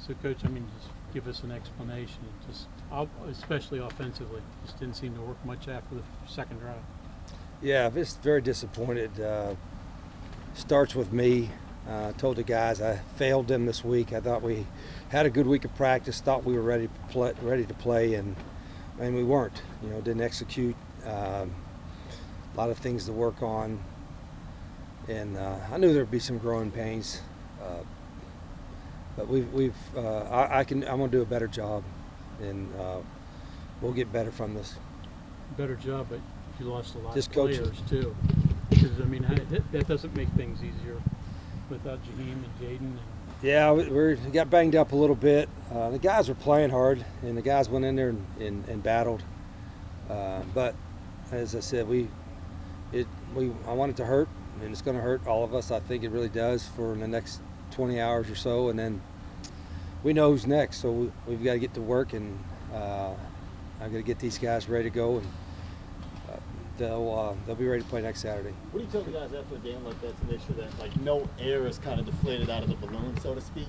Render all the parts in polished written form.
So, Coach, I mean, just give us an explanation. Just especially offensively, just didn't seem to work much after the second drive. Yeah, just very disappointed. Starts with me. Told the guys I failed them this week. I thought we had a good week of practice. Thought we were ready to play, and we weren't. Didn't execute. A lot of things to work on, and I knew there'd be some growing pains. But I'm gonna do a better job, and we'll get better from this. Better job, but you lost a lot Just of players too. Because I mean, that doesn't make things easier without Jaheim and Jaden. Yeah, we got banged up a little bit. The guys were playing hard, and the guys went in there and battled. But as I said, I want it to hurt, and it's going to hurt all of us. I think it really does for the next 20 hours or so, and then we know who's next. So we've got to get to work, and I've got to get these guys ready to go, and they'll be ready to play next Saturday. What do you tell the guys after a game like that to make sure that no air is kind of deflated out of the balloon, so to speak?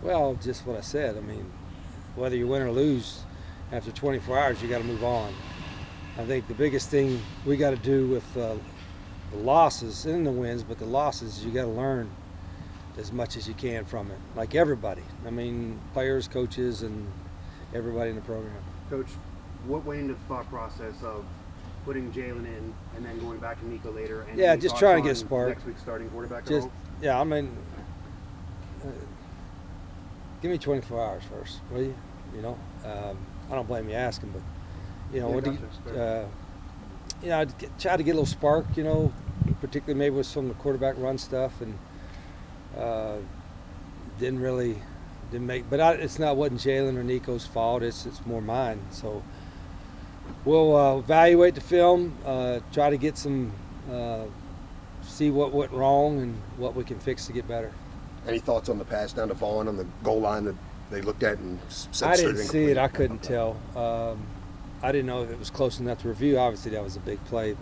Well, just what I said. I mean, whether you win or lose, after 24 hours, you got to move on. I think the biggest thing we got to do with the losses and the wins, but the losses, you got to learn as much as you can from it. Like everybody. I mean, players, coaches, and everybody in the program. Coach, what went into the thought process of putting Jalen in and then going back to Nico later? And Yeah, just trying to get a spark. Next week's starting quarterback. Yeah, I mean, give me 24 hours first, will you? I don't blame you asking, but I'd try to get a little spark, particularly maybe with some of the quarterback run stuff, and didn't make. But wasn't Jalen or Nico's fault. It's more mine. So we'll evaluate the film, try to get some, see what went wrong and what we can fix to get better. Any thoughts on the pass down to Vaughn on the goal line that they looked at and said I didn't see it. I couldn't tell. I didn't know if it was close enough to review. Obviously, that was a big play,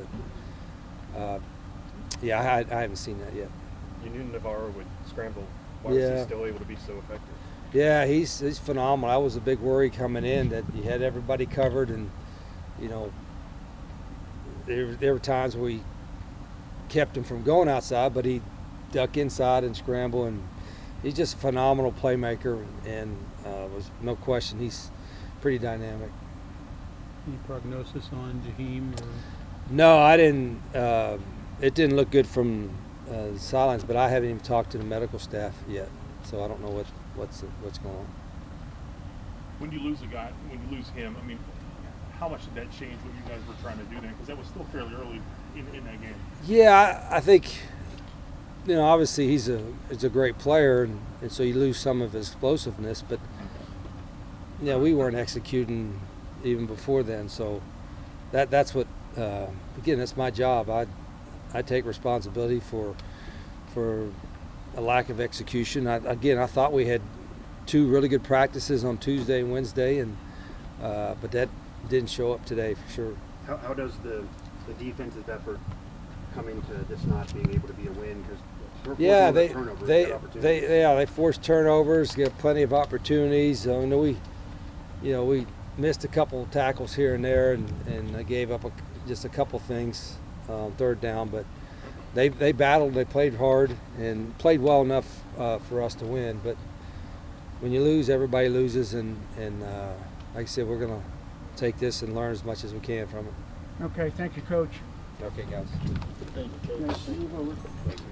but I haven't seen that yet. You knew Navarro would scramble. Why was he still able to be so effective? Yeah, he's phenomenal. That was a big worry coming in that he had everybody covered, and there were times where we kept him from going outside, but he duck inside and scramble, and he's just a phenomenal playmaker, and was no question he's pretty dynamic. Any prognosis on Jaheim? No, I didn't. It didn't look good from the sidelines, but I haven't even talked to the medical staff yet, so I don't know what's going on. When you lose him, I mean, how much did that change what you guys were trying to do then? Because that was still fairly early in that game. Yeah, I think. Obviously he's a great player, and so you lose some of his explosiveness. But we weren't executing even before then. So that's what again, that's my job. I take responsibility for a lack of execution. I thought we had two really good practices on Tuesday and Wednesday, and but that didn't show up today for sure. How does the defensive effort come into this not being able to be a win? Because they forced turnovers, get plenty of opportunities. We missed a couple of tackles here and there, and they gave up just a couple things third down. But they battled, they played hard, and played well enough for us to win. But when you lose, everybody loses, and like I said, we're going to take this and learn as much as we can from it. Okay, thank you, Coach. Okay, guys. Thank you, Coach. Nice to move over. Thank you.